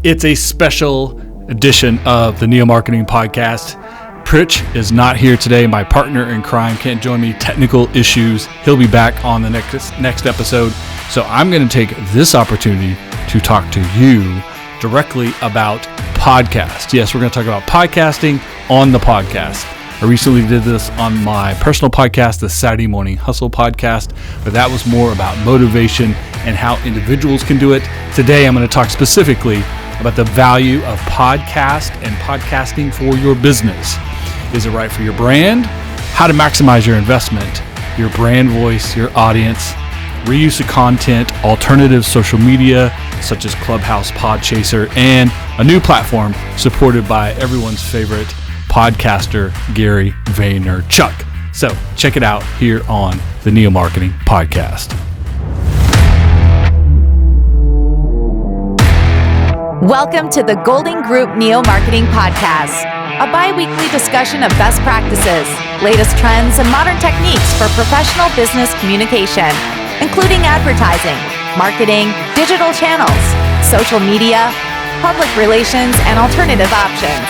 It's a special edition of the Neo Marketing Podcast. Pritch is not here today. My partner in crime can't join me. Technical issues. He'll be back on the next episode. So I'm going to take this opportunity to talk to you directly about podcast. Yes, we're going to talk about podcasting on the podcast. I recently did this on my personal podcast, the Saturday Morning Hustle podcast, but that was more about motivation and how individuals can do it. Today, I'm going to talk specifically about the value of podcast and podcasting for your business. Is it right for your brand? How to maximize your investment, your brand voice, your audience, reuse of content, alternative social media such as Clubhouse, Podchaser, and a new platform supported by everyone's favorite podcaster, Gary Vaynerchuk. So check it out here on the Neo Marketing Podcast. Welcome to the Golden Group Neo Marketing Podcast, a bi-weekly discussion of best practices, latest trends, and modern techniques for professional business communication, including advertising, marketing, digital channels, social media, public relations, and alternative options.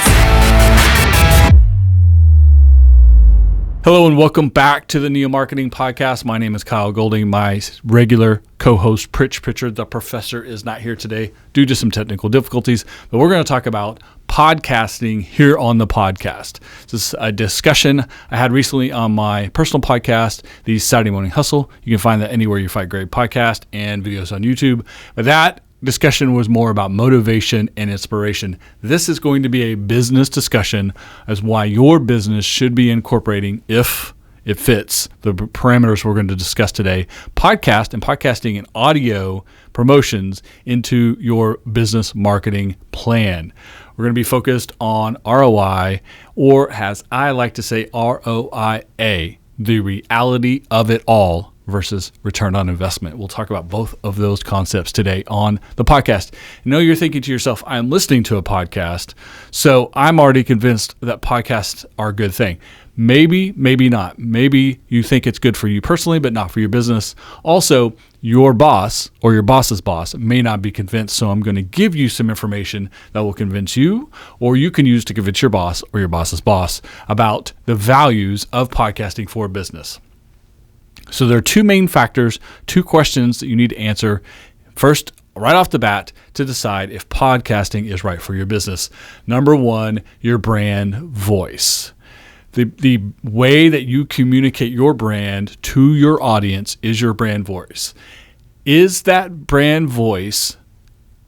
Hello and welcome back to the Neo Marketing Podcast. My name is Kyle Golding. My regular co-host, Pritchard, the professor, is not here today due to some technical difficulties, but we're going to talk about podcasting here on the podcast. This is a discussion I had recently on my personal podcast, the Saturday Morning Hustle. You can find that anywhere you find great podcasts and videos on YouTube. But that discussion was more about motivation and inspiration. This is going to be a business discussion as why your business should be incorporating, if it fits the parameters we're going to discuss today, podcast and podcasting and audio promotions into your business marketing plan. We're going to be focused on ROI, or as I like to say, ROIA, the reality of it all versus return on investment. We'll talk about both of those concepts today on the podcast. I know you're thinking to yourself, I'm listening to a podcast, so I'm already convinced that podcasts are a good thing. Maybe, maybe not. Maybe you think it's good for you personally, but not for your business. Also, your boss or your boss's boss may not be convinced, so I'm going to give you some information that will convince you, or you can use to convince your boss or your boss's boss about the values of podcasting for business. So there are two main factors, two questions that you need to answer. First, right off the bat, to decide if podcasting is right for your business. Number one, your brand voice. The way that you communicate your brand to your audience is your brand voice. Is that brand voice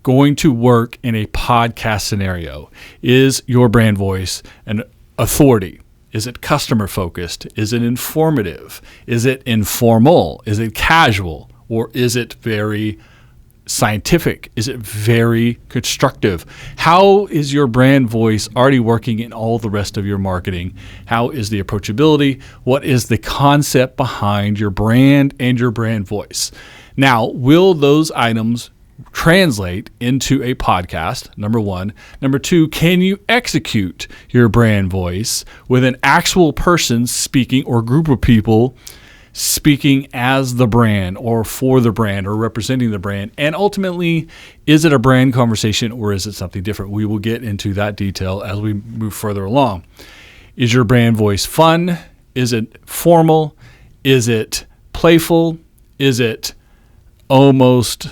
going to work in a podcast scenario? Is your brand voice an authority? Is it customer focused? Is it informative? Is it informal? Is it casual? Or is it very scientific? Is it very constructive? How is your brand voice already working in all the rest of your marketing? How is the approachability? What is the concept behind your brand and your brand voice? Now, will those items translate into a podcast? Number one. Number two, can you execute your brand voice with an actual person speaking or group of people speaking as the brand or for the brand or representing the brand? And ultimately, is it a brand conversation or is it something different? We will get into that detail as we move further along. Is your brand voice fun? Is it formal? Is it playful? Is it almost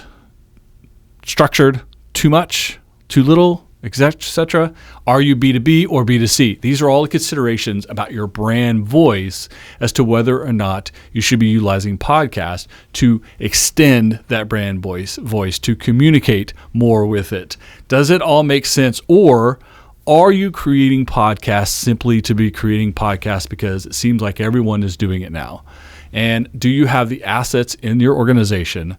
structured? Too much? Too little? Etc. Are you B2B or B2C? These are all the considerations about your brand voice as to whether or not you should be utilizing podcasts to extend that brand voice to communicate more with it. Does it all make sense? Or are you creating podcasts simply to be creating podcasts because it seems like everyone is doing it now? And do you have the assets in your organization,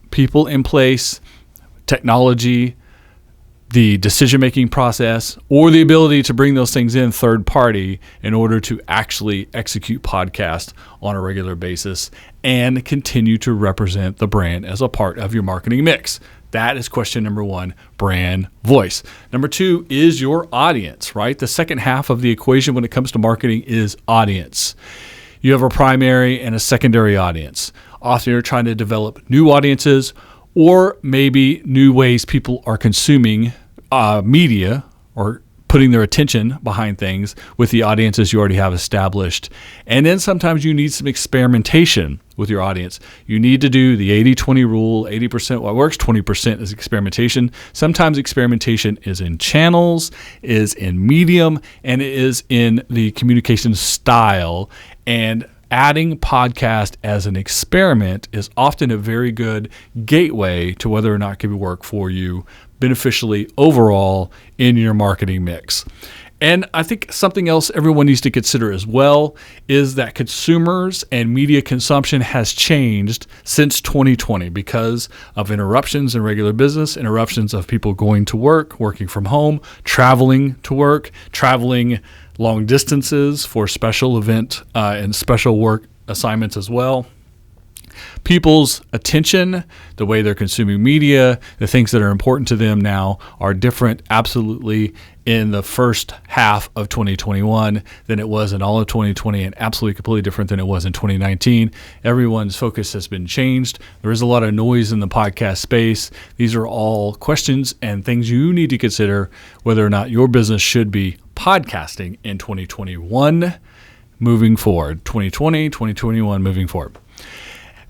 people in place, technology, the decision-making process, or the ability to bring those things in third party in order to actually execute podcasts on a regular basis and continue to represent the brand as a part of your marketing mix? That is question number one, brand voice. Number two is your audience, right? The second half of the equation when it comes to marketing is audience. You have a primary and a secondary audience. Often you're trying to develop new audiences or maybe new ways people are consuming media or putting their attention behind things with the audiences you already have established. And then sometimes you need some experimentation with your audience. You need to do the 80-20 rule. 80% what works, 20% is experimentation. Sometimes experimentation is in channels, is in medium, and it is in the communication style. And adding podcast as an experiment is often a very good gateway to whether or not it can work for you beneficially overall in your marketing mix. And I think something else everyone needs to consider as well is that consumers and media consumption has changed since 2020 because of interruptions in regular business, interruptions of people going to work, working from home, traveling to work, traveling long distances for special event and special work assignments as well. People's attention, the way they're consuming media, the things that are important to them now are different absolutely in the first half of 2021 than it was in all of 2020, and absolutely completely different than it was in 2019. Everyone's focus has been changed. There is a lot of noise in the podcast space. These are all questions and things you need to consider whether or not your business should be podcasting in 2021 moving forward, 2020, 2021 moving forward.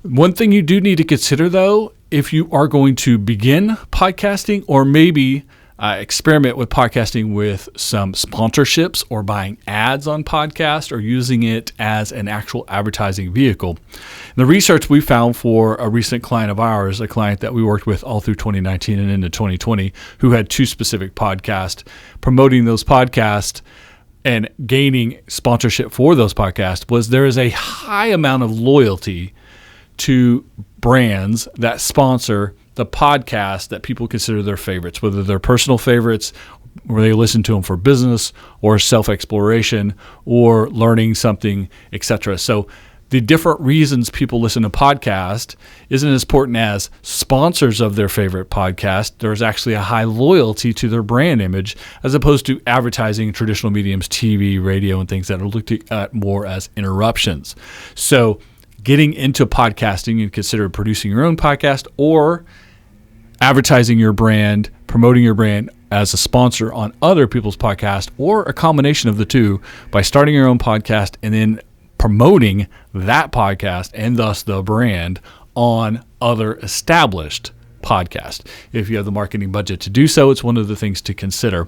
One thing you do need to consider, though, if you are going to begin podcasting or maybe experiment with podcasting with some sponsorships or buying ads on podcast or using it as an actual advertising vehicle. The research we found for a recent client of ours, a client that we worked with all through 2019 and into 2020, who had two specific podcasts, promoting those podcasts and gaining sponsorship for those podcasts, was there is a high amount of loyalty to brands that sponsor the podcast that people consider their favorites, whether they're personal favorites, or they listen to them for business or self-exploration or learning something, etc. So the different reasons people listen to podcasts isn't as important as sponsors of their favorite podcast. There's actually a high loyalty to their brand image as opposed to advertising, traditional mediums, TV, radio, and things that are looked at more as interruptions. So getting into podcasting and consider producing your own podcast or advertising your brand, promoting your brand as a sponsor on other people's podcasts, or a combination of the two by starting your own podcast and then promoting that podcast and thus the brand on other established podcasts. If you have the marketing budget to do so, it's one of the things to consider.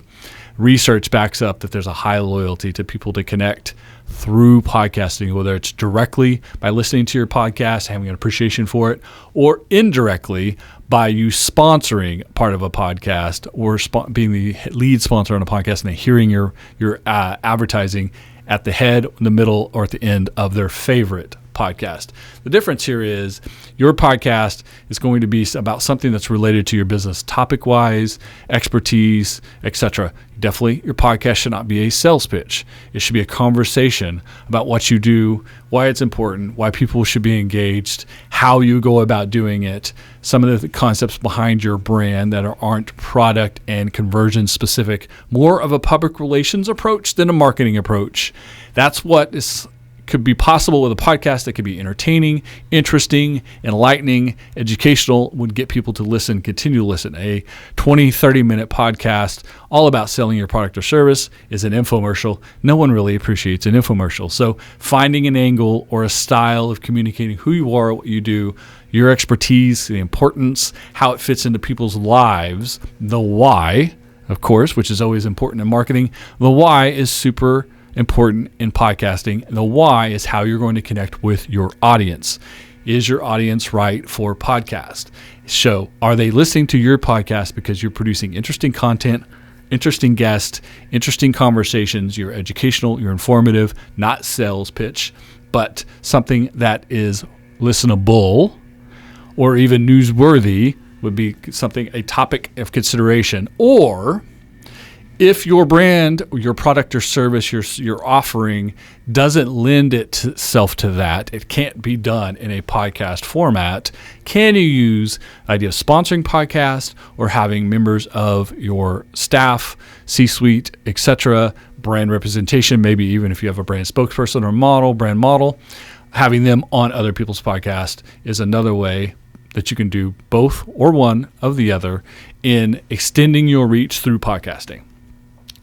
Research backs up that there's a high loyalty to people to connect through podcasting, whether it's directly by listening to your podcast, having an appreciation for it, or indirectly by you sponsoring part of a podcast or being the lead sponsor on a podcast and then hearing your advertising at the head, the middle, or at the end of their favorite podcast. The difference here is your podcast is going to be about something that's related to your business, topic-wise, expertise, etc. Definitely, your podcast should not be a sales pitch. It should be a conversation about what you do, why it's important, why people should be engaged, how you go about doing it, some of the concepts behind your brand that aren't product and conversion specific, more of a public relations approach than a marketing approach. That's what could be possible with a podcast that could be entertaining, interesting, enlightening, educational, would get people to listen, continue to listen. A 20, 30-minute podcast all about selling your product or service is an infomercial. No one really appreciates an infomercial. So finding an angle or a style of communicating who you are, what you do, your expertise, the importance, how it fits into people's lives, the why, of course, which is always important in marketing. The why is super important in podcasting. The why is how you're going to connect with your audience. Is your audience right for podcast? So are they listening to your podcast because you're producing interesting content, interesting guests, interesting conversations, you're educational, you're informative, not sales pitch, but something that is listenable or even newsworthy would be something, a topic of consideration. Or if your brand, your product or service you're offering doesn't lend itself to that, it can't be done in a podcast format, can you use the idea of sponsoring podcast or having members of your staff, C-suite, etc., brand representation, maybe even if you have a brand spokesperson or brand model, having them on other people's podcast is another way that you can do both or one of the other in extending your reach through podcasting.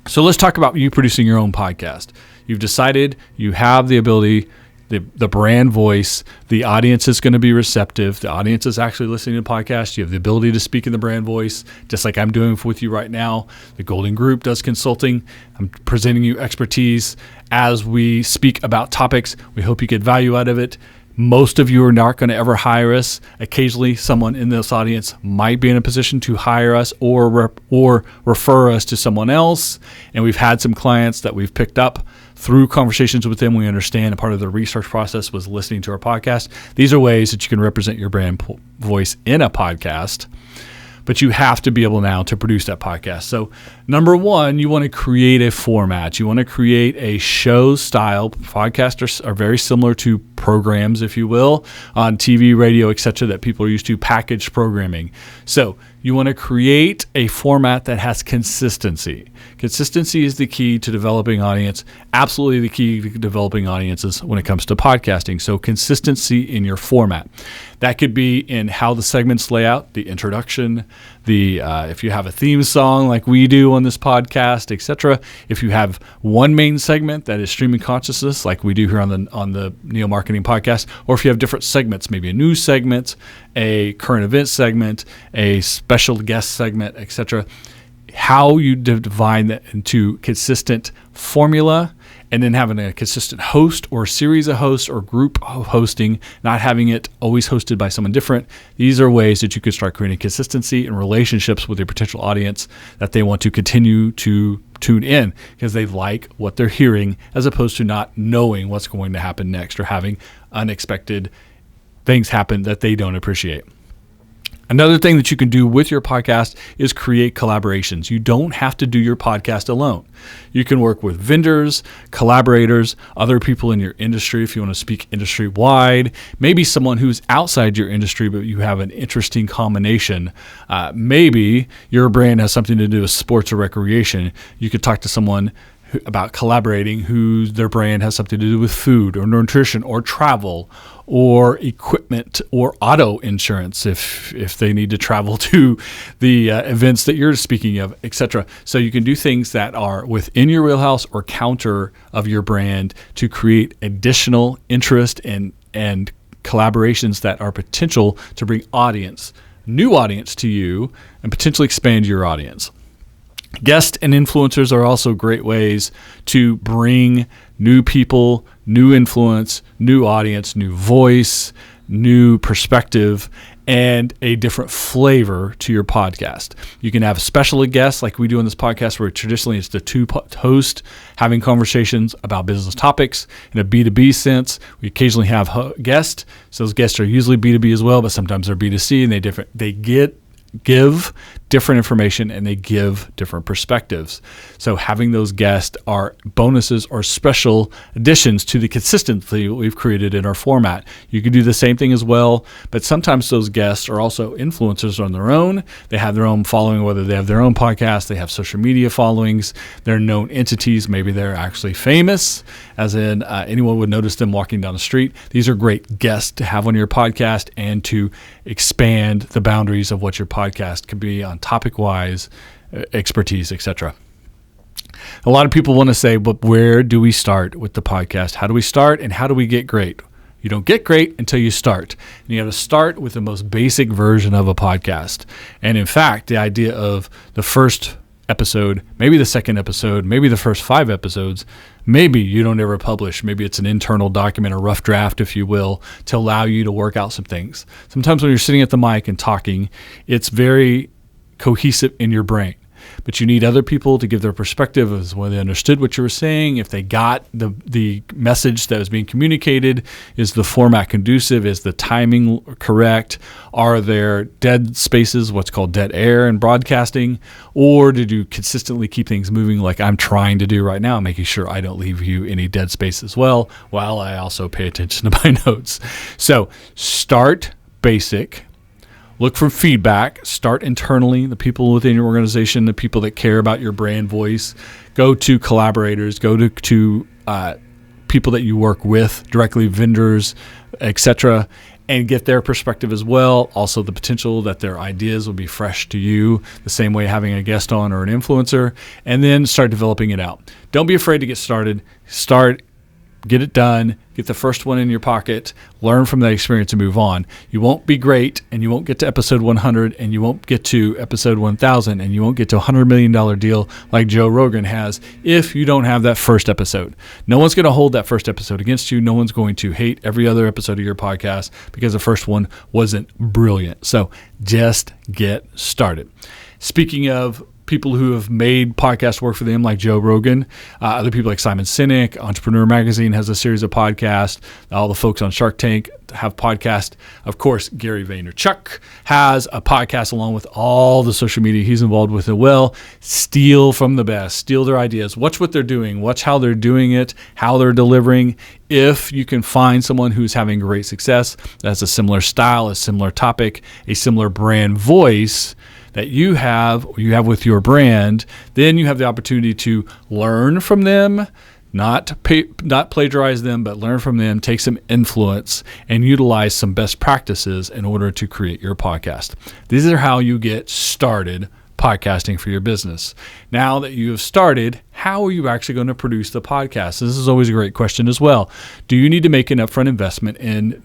So let's talk about you producing your own podcast. You've decided you have the ability, the brand voice, the audience is going to be receptive. The audience is actually listening to podcasts. You have the ability to speak in the brand voice, just like I'm doing with you right now. The Golden Group does consulting. I'm presenting you expertise as we speak about topics. We hope you get value out of it. Most of you are not going to ever hire us. Occasionally, someone in this audience might be in a position to hire us or refer us to someone else. And we've had some clients that we've picked up through conversations with them. We understand a part of the research process was listening to our podcast. These are ways that you can represent your brand voice in a podcast. But you have to be able now to produce that podcast. So number one, you want to create a format. You want to create a show style. Podcasts are very similar to programs, if you will, on TV, radio, etc., that people are used to, packaged programming. So you want to create a format that has consistency. Consistency is the key to developing audience, absolutely the key to developing audiences when it comes to podcasting. So consistency in your format. That could be in how the segments lay out, the introduction, if you have a theme song like we do on this podcast, etc. If you have one main segment that is streaming consciousness like we do here on the Neo Marketing Podcast, or if you have different segments, maybe a news segment, a current event segment, a special guest segment, etc. How you divide that into consistent formula, and then having a consistent host or series of hosts or group hosting, not having it always hosted by someone different. These are ways that you can start creating consistency and relationships with your potential audience that they want to continue to tune in because they like what they're hearing, as opposed to not knowing what's going to happen next or having unexpected things happen that they don't appreciate. Another thing that you can do with your podcast is create collaborations. You don't have to do your podcast alone. You can work with vendors, collaborators, other people in your industry if you want to speak industry-wide, maybe someone who's outside your industry, but you have an interesting combination. Maybe your brand has something to do with sports or recreation. You could talk to someone about collaborating whose their brand has something to do with food or nutrition or travel or equipment or auto insurance if they need to travel to the events that you're speaking of, etc. So you can do things that are within your wheelhouse or counter of your brand to create additional interest and collaborations that are potential to bring new audience to you and potentially expand your audience. Guests and influencers are also great ways to bring new people, new influence, new audience, new voice, new perspective, and a different flavor to your podcast. You can have special guests like we do on this podcast, where traditionally it's the two hosts having conversations about business topics in a B2B sense. We occasionally have guests. So those guests are usually B2B as well, but sometimes they're B2C, and they give different information and they give different perspectives. So having those guests are bonuses or special additions to the consistency we've created in our format. You can do the same thing as well, but sometimes those guests are also influencers on their own. They have their own following, whether they have their own podcast, they have social media followings, they're known entities, maybe they're actually famous, as in anyone would notice them walking down the street. These are great guests to have on your podcast and to expand the boundaries of what your podcast could be on topic-wise, expertise, etc. A lot of people want to say, but where do we start with the podcast? How do we start and how do we get great? You don't get great until you start. And you have to start with the most basic version of a podcast. And in fact, the idea of the first episode, maybe the second episode, maybe the first 5 episodes, maybe you don't ever publish. Maybe it's an internal document, a rough draft, if you will, to allow you to work out some things. Sometimes when you're sitting at the mic and talking, it's very cohesive in your brain. But you need other people to give their perspective as whether they understood what you were saying, if they got the message that was being communicated, is the format conducive, is the timing correct, are there dead spaces, what's called dead air in broadcasting, or did you consistently keep things moving like I'm trying to do right now, making sure I don't leave you any dead space as well, while I also pay attention to my notes. So start basic. Look for feedback. Start internally, the people within your organization, the people that care about your brand voice. Go to collaborators. Go to people that you work with directly, vendors, etc., and get their perspective as well. Also, the potential that their ideas will be fresh to you, the same way having a guest on or an influencer, and then start developing it out. Don't be afraid to get started. Get it done, get the first one in your pocket, learn from that experience and move on. You won't be great, and you won't get to episode 100, and you won't get to episode 1000, and you won't get to a $100 million deal like Joe Rogan has if you don't have that first episode. No one's going to hold that first episode against you. No one's going to hate every other episode of your podcast because the first one wasn't brilliant. So just get started. Speaking of people who have made podcasts work for them, like Joe Rogan, other people like Simon Sinek, Entrepreneur Magazine has a series of podcasts. All the folks on Shark Tank have podcasts. Of course, Gary Vaynerchuk has a podcast along with all the social media he's involved with as well. Steal from the best, steal their ideas, watch what they're doing, watch how they're doing it, how they're delivering. If you can find someone who's having great success, that has a similar style, a similar topic, a similar brand voice that you have with your brand, then you have the opportunity to learn from them, not plagiarize them, but learn from them, take some influence, and utilize some best practices in order to create your podcast. These are how you get started podcasting for your business. Now that you have started, how are you actually going to produce the podcast? This is always a great question as well. Do you need to make an upfront investment in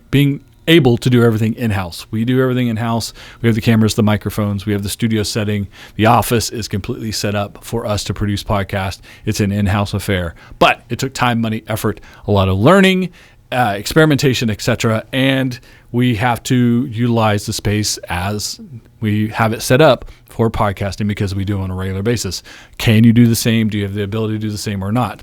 being able to do everything in-house? We do everything in-house. We have the cameras, the microphones, we have the studio setting. The office is completely set up for us to produce podcasts. It's an in-house affair. But it took time, money, effort, a lot of learning, experimentation, etc. And we have to utilize the space as we have it set up for podcasting because we do it on a regular basis. Can you do the same? Do you have the ability to do the same or not?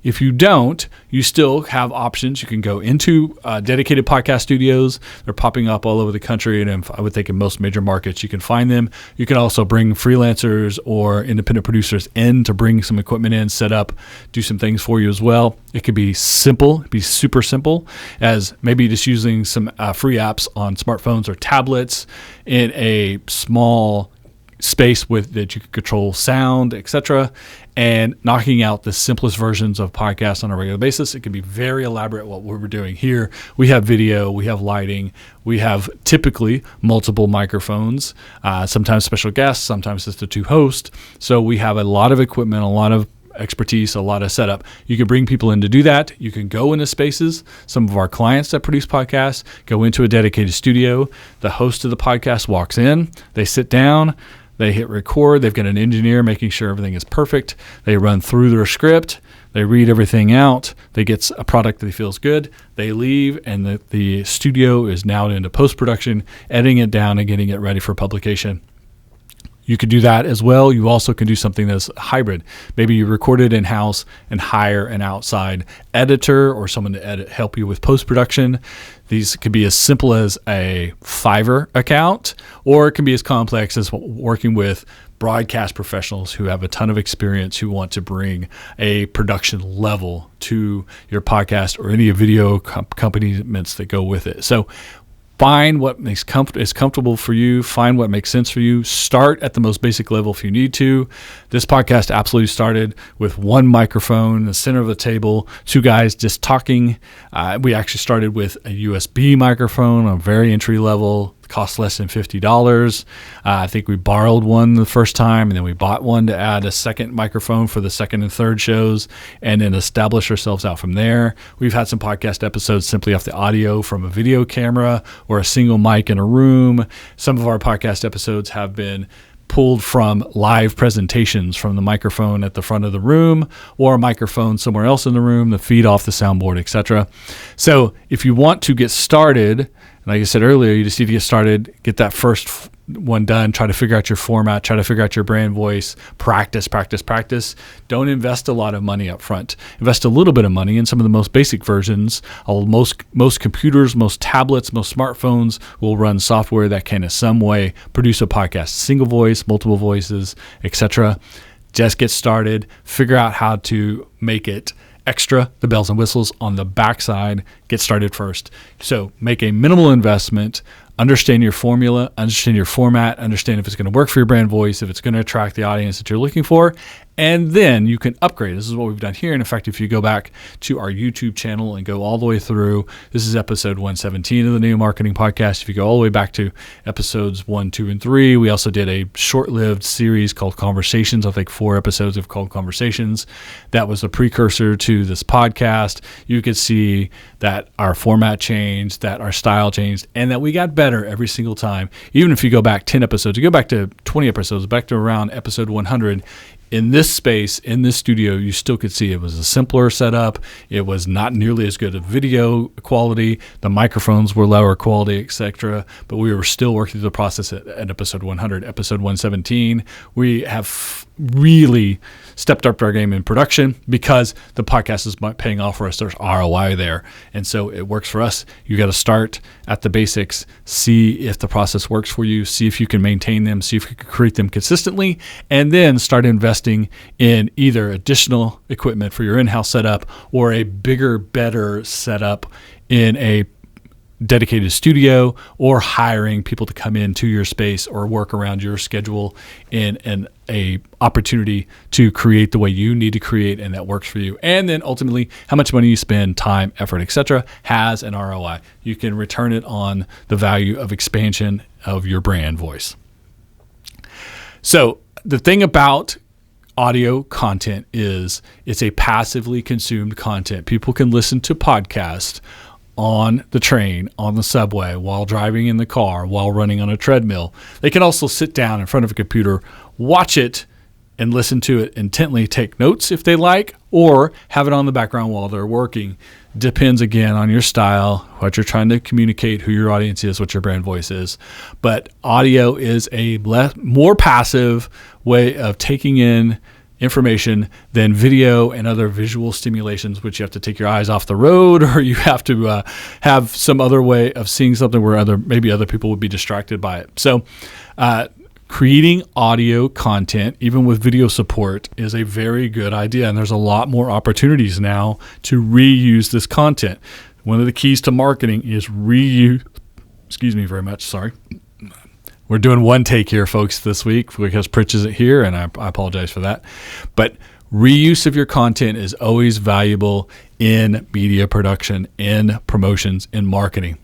If you don't, you still have options. You can go into dedicated podcast studios. They're popping up all over the country, and I would think in most major markets you can find them. You can also bring freelancers or independent producers in to bring some equipment in, set up, do some things for you as well. It could be simple, be super simple, as maybe just using some free apps on smartphones or tablets in a small space that you can control sound, etc., and knocking out the simplest versions of podcasts on a regular basis. It can be very elaborate what we're doing here. We have video, we have lighting, we have typically multiple microphones, sometimes special guests, sometimes it's the two hosts. So we have a lot of equipment, a lot of expertise, a lot of setup. You can bring people in to do that. You can go into spaces. Some of our clients that produce podcasts go into a dedicated studio. The host of the podcast walks in, they sit down, they hit record. They've got an engineer making sure everything is perfect. They run through their script. They read everything out. They get a product that feels good. They leave, and the studio is now into post-production, editing it down and getting it ready for publication. You could do that as well. You also can do something that's hybrid. Maybe you record it in-house and hire an outside editor or someone to help you with post-production. These could be as simple as a Fiverr account, or it can be as complex as working with broadcast professionals who have a ton of experience who want to bring a production level to your podcast or any video accompaniments that go with it. So find what is comfortable for you. Find what makes sense for you. Start at the most basic level if you need to. This podcast absolutely started with one microphone in the center of the table, two guys just talking. We actually started with a USB microphone, a very entry level. Cost less than $50. I think we borrowed one the first time, and then we bought one to add a second microphone for the second and third shows, and then establish ourselves out from there. We've had some podcast episodes simply off the audio from a video camera or a single mic in a room. Some of our podcast episodes have been pulled from live presentations from the microphone at the front of the room or a microphone somewhere else in the room to feed off the soundboard, etc. So if you want to get started, like I said earlier, you just need to get started, get that first one done, try to figure out your format, try to figure out your brand voice, practice. Don't invest a lot of money up front. Invest a little bit of money in some of the most basic versions. Most computers, most tablets, most smartphones will run software that can in some way produce a podcast, single voice, multiple voices, etc. Just get started, figure out how to make it extra, the bells and whistles on the backside. Get started first. So make a minimal investment, understand your formula, understand your format, understand if it's going to work for your brand voice, if it's going to attract the audience that you're looking for, And then you can upgrade. This is what we've done here. And in fact, if you go back to our YouTube channel and go all the way through, this is episode 117 of the Neo Marketing Podcast. If you go all the way back to episodes 1, 2, and 3, we also did a short-lived series called Conversations. I think 4 episodes of called Conversations. That was the precursor to this podcast. You could see that our format changed, that our style changed, and that we got better every single time. Even if you go back 10 episodes, you go back to 20 episodes, back to around episode 100, in this space, in this studio, you still could see it was a simpler setup. It was not nearly as good of video quality. The microphones were lower quality, etc. But we were still working through the process at episode 100. Episode 117, we have really stepped up our game in production because the podcast is paying off for us. There's ROI there. And so it works for us. You got to start at the basics, see if the process works for you, see if you can maintain them, see if you can create them consistently, and then start investing in either additional equipment for your in-house setup or a bigger, better setup in a dedicated studio, or hiring people to come into your space or work around your schedule in a opportunity to create the way you need to create and that works for you. And then ultimately, how much money you spend, time, effort, etc., has an ROI. You can return it on the value of expansion of your brand voice. So the thing about audio content is it's a passively consumed content. People can listen to podcasts on the train, on the subway, while driving in the car, while running on a treadmill. They can also sit down in front of a computer, watch it, and listen to it intently, take notes if they like, or have it on the background while they're working. Depends, again, on your style, what you're trying to communicate, who your audience is, what your brand voice is. But audio is a more passive way of taking in information than video and other visual stimulations, which you have to take your eyes off the road, or you have to have some other way of seeing something where maybe other people would be distracted by it. So creating audio content, even with video support, is a very good idea. And there's a lot more opportunities now to reuse this content. One of the keys to marketing is reuse. Excuse me very much. Sorry. We're doing one take here, folks, this week because Pritch isn't here, and I apologize for that. But reuse of your content is always valuable in media production, in promotions, in marketing.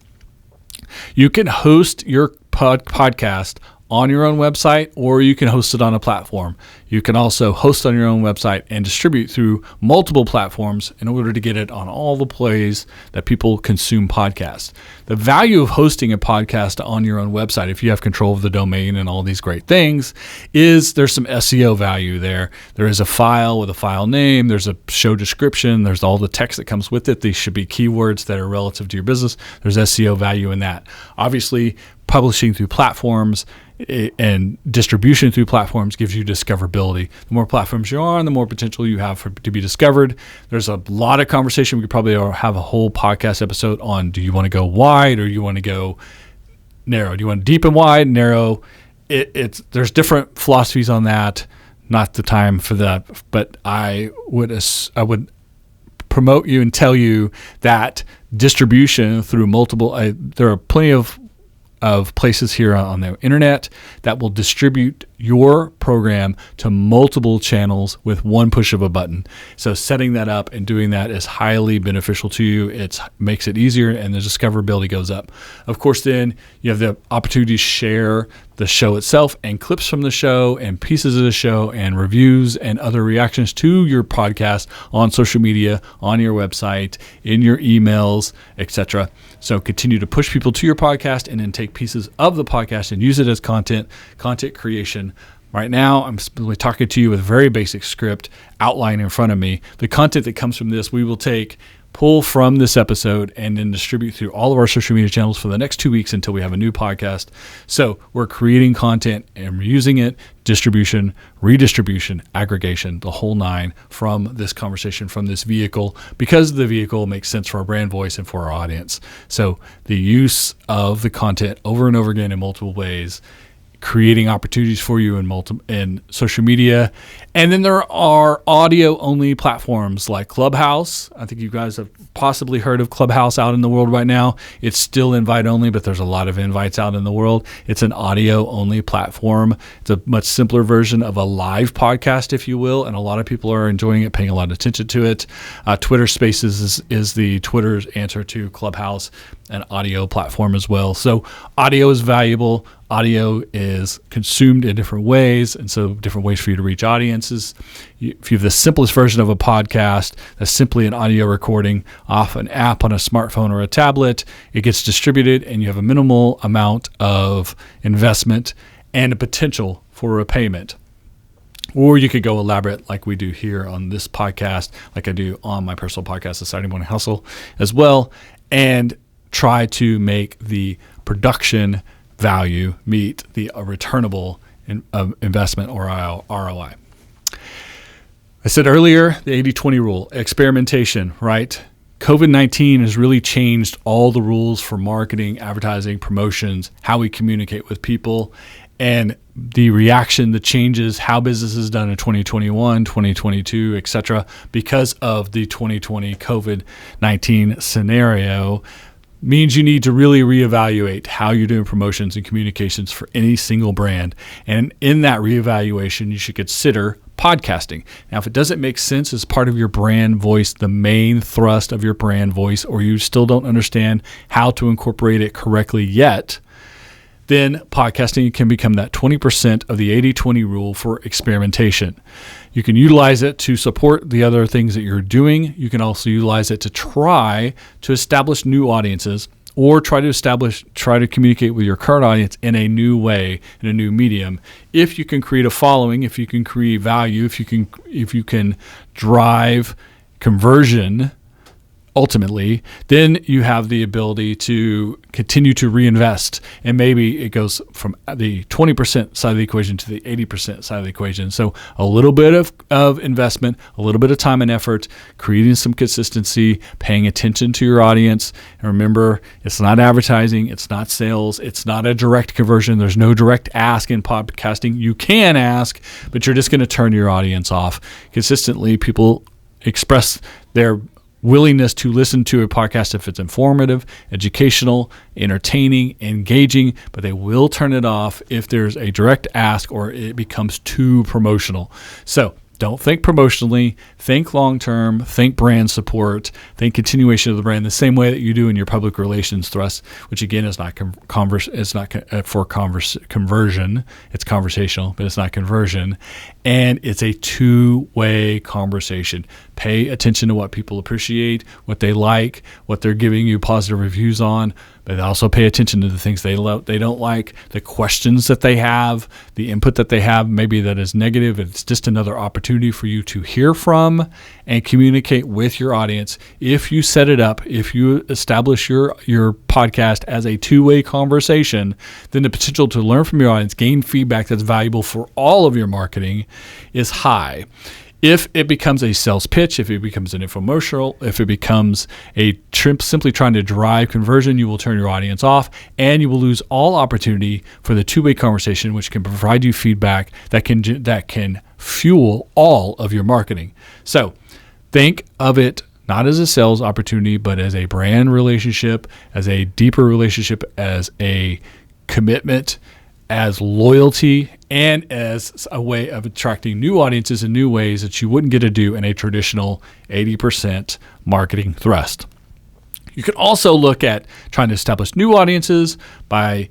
You can host your podcast on your own website, or you can host it on a platform. You can also host on your own website and distribute through multiple platforms in order to get it on all the plays that people consume podcasts. The value of hosting a podcast on your own website, if you have control of the domain and all these great things, is there's some SEO value there. There is a file with a file name. There's a show description. There's all the text that comes with it. These should be keywords that are relative to your business. There's SEO value in that. Obviously, publishing through platforms and distribution through platforms gives you discoverability. The more platforms you're on, the more potential you have to be discovered. There's a lot of conversation. We could probably have a whole podcast episode on, do you want to go wide or do you want to go narrow? Do you want deep and wide, narrow? There's different philosophies on that. Not the time for that, but I would promote you and tell you that distribution through multiple, there are plenty of places here on the internet that will distribute your program to multiple channels with one push of a button. So setting that up and doing that is highly beneficial to you. It makes it easier and the discoverability goes up. Of course, then you have the opportunity to share the show itself and clips from the show and pieces of the show and reviews and other reactions to your podcast on social media, on your website, in your emails, etc. So continue to push people to your podcast and then take pieces of the podcast and use it as content creation. Right now, I'm simply talking to you with a very basic script outline in front of me. The content that comes from this, we will pull from this episode and then distribute through all of our social media channels for the next 2 weeks until we have a new podcast. So we're creating content and we're using it, distribution, redistribution, aggregation, the whole nine from this conversation, from this vehicle, because the vehicle makes sense for our brand voice and for our audience. So the use of the content over and over again in multiple ways creating opportunities for you in social media. And then there are audio-only platforms like Clubhouse. I think you guys have possibly heard of Clubhouse out in the world right now. It's still invite-only, but there's a lot of invites out in the world. It's an audio-only platform. It's a much simpler version of a live podcast, if you will, and a lot of people are enjoying it, paying a lot of attention to it. Twitter Spaces is the Twitter's answer to Clubhouse, an audio platform as well. So audio is valuable. Audio is consumed in different ways, and so different ways for you to reach audiences. If you have the simplest version of a podcast, that's simply an audio recording off an app on a smartphone or a tablet. It gets distributed, and you have a minimal amount of investment and a potential for repayment. Or you could go elaborate like we do here on this podcast, like I do on my personal podcast, the Saturday Morning Hustle, as well, and try to make the production value meet the returnable investment or ROI. I said earlier, the 80-20 rule, experimentation, right? COVID-19 has really changed all the rules for marketing, advertising, promotions, how we communicate with people, and the reaction, the changes, how business is done in 2021, 2022, et cetera, because of the 2020 COVID-19 scenario, means you need to really reevaluate how you're doing promotions and communications for any single brand. And in that reevaluation, you should consider podcasting. Now, if it doesn't make sense as part of your brand voice, the main thrust of your brand voice, or you still don't understand how to incorporate it correctly yet, then podcasting can become that 20% of the 80-20 rule for experimentation. You can utilize it to support the other things that you're doing. You can also utilize it to try to establish new audiences, or try to communicate with your current audience in a new way, in a new medium. If you can create a following, if you can create value, if you can drive conversion, ultimately, then you have the ability to continue to reinvest. And maybe it goes from the 20% side of the equation to the 80% side of the equation. So a little bit of investment, a little bit of time and effort, creating some consistency, paying attention to your audience. And remember, it's not advertising, it's not sales, it's not a direct conversion. There's no direct ask in podcasting. You can ask, but you're just going to turn your audience off. Consistently, people express their willingness to listen to a podcast if it's informative, educational, entertaining, engaging, but they will turn it off if there's a direct ask or it becomes too promotional. So don't think promotionally, think long-term, think brand support, think continuation of the brand the same way that you do in your public relations thrust, which again is not conversion, it's conversational, but it's not conversion. And it's a two-way conversation. Pay attention to what people appreciate, what they like, what they're giving you positive reviews on, but also pay attention to the things they don't like, the questions that they have, the input that they have, maybe that is negative. It's just another opportunity for you to hear from and communicate with your audience. If you set it up, if you establish your podcast as a two-way conversation, then the potential to learn from your audience, gain feedback that's valuable for all of your marketing is high. If it becomes a sales pitch, if it becomes an infomercial, if it becomes simply trying to drive conversion, you will turn your audience off and you will lose all opportunity for the two-way conversation, which can provide you feedback that can fuel all of your marketing. So think of it not as a sales opportunity, but as a brand relationship, as a deeper relationship, as a commitment, as loyalty, and as a way of attracting new audiences in new ways that you wouldn't get to do in a traditional 80% marketing thrust. You can also look at trying to establish new audiences by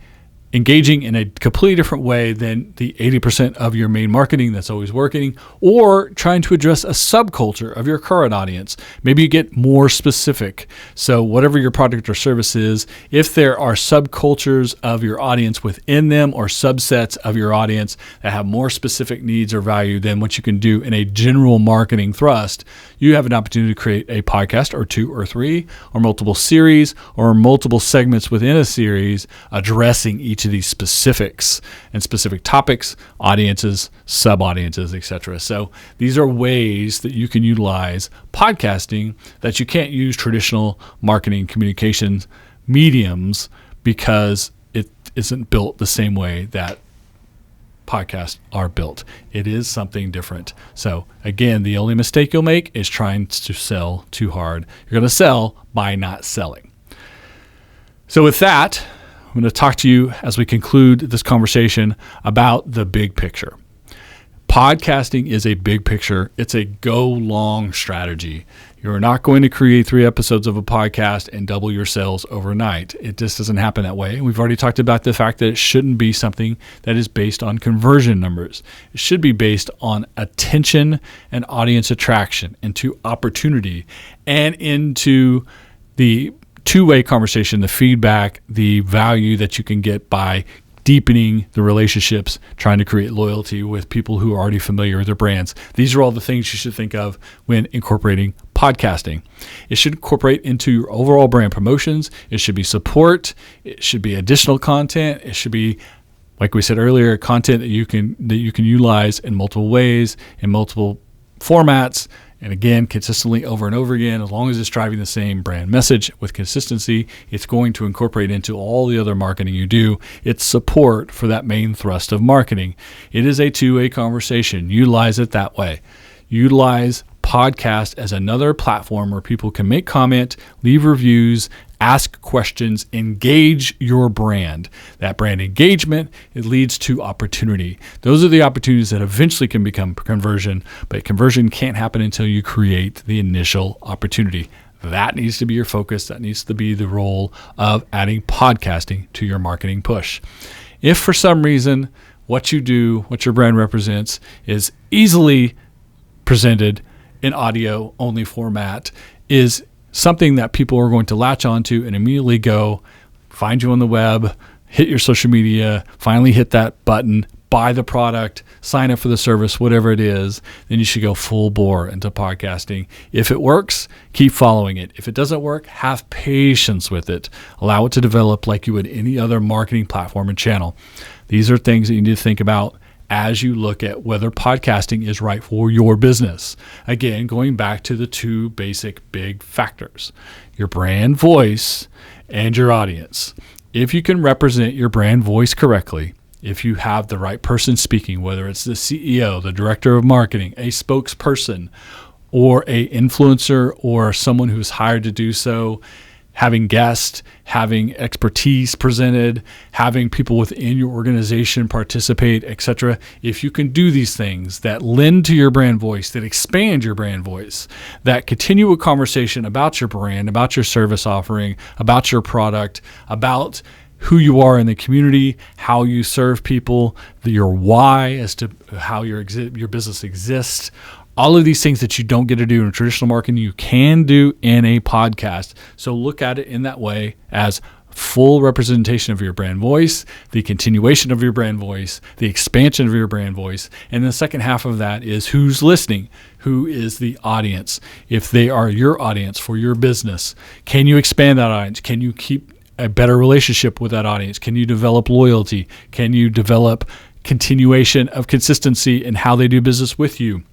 engaging in a completely different way than the 80% of your main marketing that's always working, or trying to address a subculture of your current audience. Maybe you get more specific. So whatever your product or service is, if there are subcultures of your audience within them or subsets of your audience that have more specific needs or value than what you can do in a general marketing thrust, you have an opportunity to create a podcast or two or three or multiple series or multiple segments within a series addressing each of these specifics and specific topics, audiences, sub-audiences, etc. So these are ways that you can utilize podcasting that you can't use traditional marketing communications mediums because it isn't built the same way that podcasts are built. It is something different. So again, the only mistake you'll make is trying to sell too hard. You're going to sell by not selling. So with that, I'm going to talk to you as we conclude this conversation about the big picture. Podcasting is a big picture. It's a go long strategy. You're not going to create 3 episodes of a podcast and double your sales overnight. It just doesn't happen that way. We've already talked about the fact that it shouldn't be something that is based on conversion numbers. It should be based on attention and audience attraction into opportunity and into the two-way conversation, the feedback, the value that you can get by deepening the relationships, trying to create loyalty with people who are already familiar with their brands. These are all the things you should think of when incorporating podcasting. It should incorporate into your overall brand promotions. It should be support. It should be additional content. It should be, like we said earlier, content that you can utilize in multiple ways, in multiple formats, and again, consistently over and over again. As long as it's driving the same brand message with consistency, it's going to incorporate into all the other marketing you do. It's support for that main thrust of marketing. It is a two-way conversation. Utilize it that way. Utilize podcast as another platform where people can make comment, leave reviews, ask questions, engage your brand. That brand engagement, it leads to opportunity. Those are the opportunities that eventually can become conversion, but conversion can't happen until you create the initial opportunity. That needs to be your focus. That needs to be the role of adding podcasting to your marketing push. If for some reason what you do, what your brand represents, is easily presented in audio only format, is something that people are going to latch onto and immediately go find you on the web, hit your social media, finally hit that button, buy the product, sign up for the service, whatever it is, then you should go full bore into podcasting. If it works, keep following it. If it doesn't work, have patience with it. Allow it to develop like you would any other marketing platform and channel. These are things that you need to think about as you look at whether podcasting is right for your business. Again, going back to the 2 basic big factors, your brand voice and your audience. If you can represent your brand voice correctly, if you have the right person speaking, whether it's the CEO, the director of marketing, a spokesperson, or a influencer, or someone who's hired to do so, having guests, having expertise presented, having people within your organization participate, etc. If you can do these things that lend to your brand voice, that expand your brand voice, that continue a conversation about your brand, about your service offering, about your product, about who you are in the community, how you serve people, your why as to how your business exists, all of these things that you don't get to do in traditional marketing, you can do in a podcast. So look at it in that way as full representation of your brand voice, the continuation of your brand voice, the expansion of your brand voice. And the second half of that is who's listening, who is the audience. If they are your audience for your business, can you expand that audience? Can you keep a better relationship with that audience? Can you develop loyalty? Can you develop continuation of consistency in how they do business with you?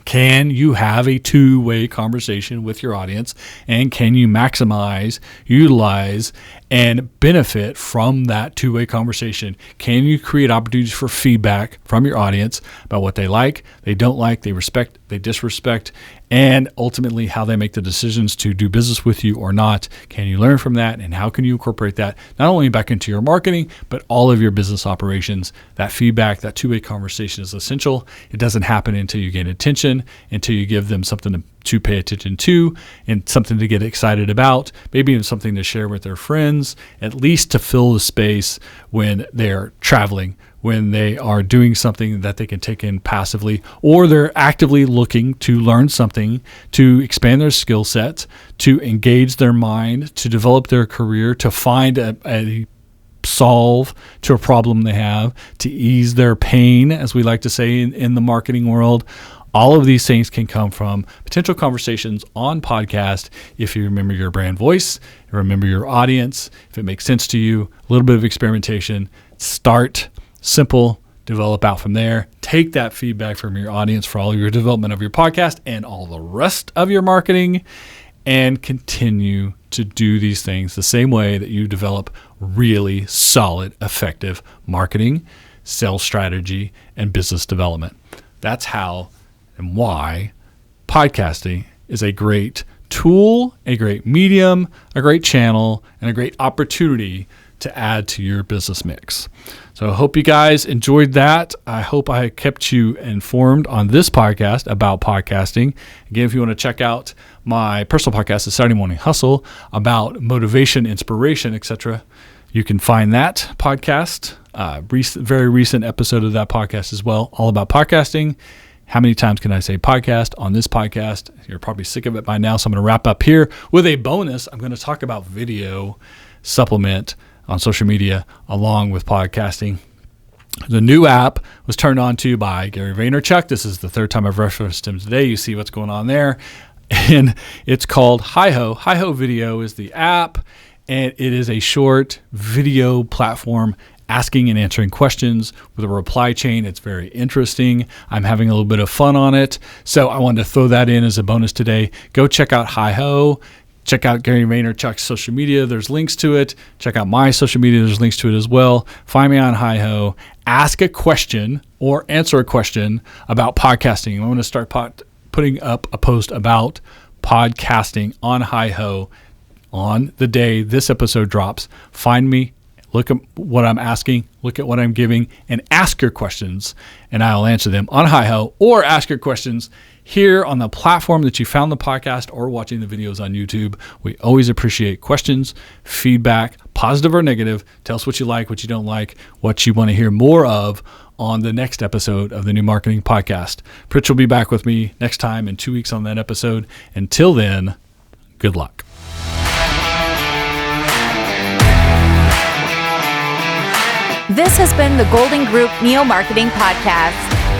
Can you have a two-way conversation with your audience? And can you maximize, utilize, and benefit from that two-way conversation? Can you create opportunities for feedback from your audience about what they like, they don't like, they respect, they disrespect, and ultimately how they make the decisions to do business with you or not? Can you learn from that? And how can you incorporate that not only back into your marketing, but all of your business operations? That feedback, that two-way conversation is essential. It doesn't happen until you gain attention, until you give them something to pay attention to and something to get excited about, maybe even something to share with their friends, at least to fill the space when they're traveling, when they are doing something that they can take in passively, or they're actively looking to learn something, to expand their skill set, to engage their mind, to develop their career, to find a solve to a problem they have, to ease their pain, as we like to say in the marketing world. All of these things can come from potential conversations on podcast if you remember your brand voice, remember your audience, if it makes sense to you, a little bit of experimentation. Start simple, develop out from there. Take that feedback from your audience for all your development of your podcast and all the rest of your marketing, and continue to do these things the same way that you develop really solid, effective marketing. sales strategy, and business development. That's how and why podcasting is a great tool, a great medium, a great channel, and a great opportunity to add to your business mix. So I hope you guys enjoyed that. I hope I kept you informed on this podcast about podcasting. Again, if you want to check out my personal podcast, the Saturday Morning Hustle, about motivation, inspiration, etc., you can find that podcast, very recent episode of that podcast as well, all about podcasting. How many times can I say podcast on this podcast? You're probably sick of it by now, so I'm going to wrap up here with a bonus. I'm going to talk about video supplement on social media along with podcasting. The new app was turned on to by Gary Vaynerchuk. This is the third time I've referenced him today. You see what's going on there. And it's called HiHo. HiHo Video is the app, and it is a short video platform asking and answering questions with a reply chain. It's very interesting. I'm having a little bit of fun on it. So I wanted to throw that in as a bonus today. Go check out HiHo. Check out Gary Vaynerchuk's social media. There's links to it. Check out my social media. There's links to it as well. Find me on HiHo. Ask a question or answer a question about podcasting. I'm going to start putting up a post about podcasting on HiHo on the day this episode drops. Find me. Look at what I'm asking, look at what I'm giving, and ask your questions, and I'll answer them on HiHo, or ask your questions here on the platform that you found the podcast or watching the videos on YouTube. We always appreciate questions, feedback, positive or negative. Tell us what you like, what you don't like, what you want to hear more of on the next episode of the New Marketing Podcast. Pritch will be back with me next time in 2 weeks on that episode. Until then, good luck. This has been the Golden Group Neo Marketing Podcast.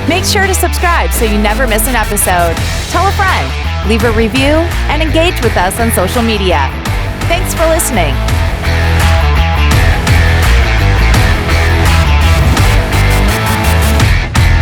Make sure to subscribe so you never miss an episode. Tell a friend, leave a review, and engage with us on social media. Thanks for listening.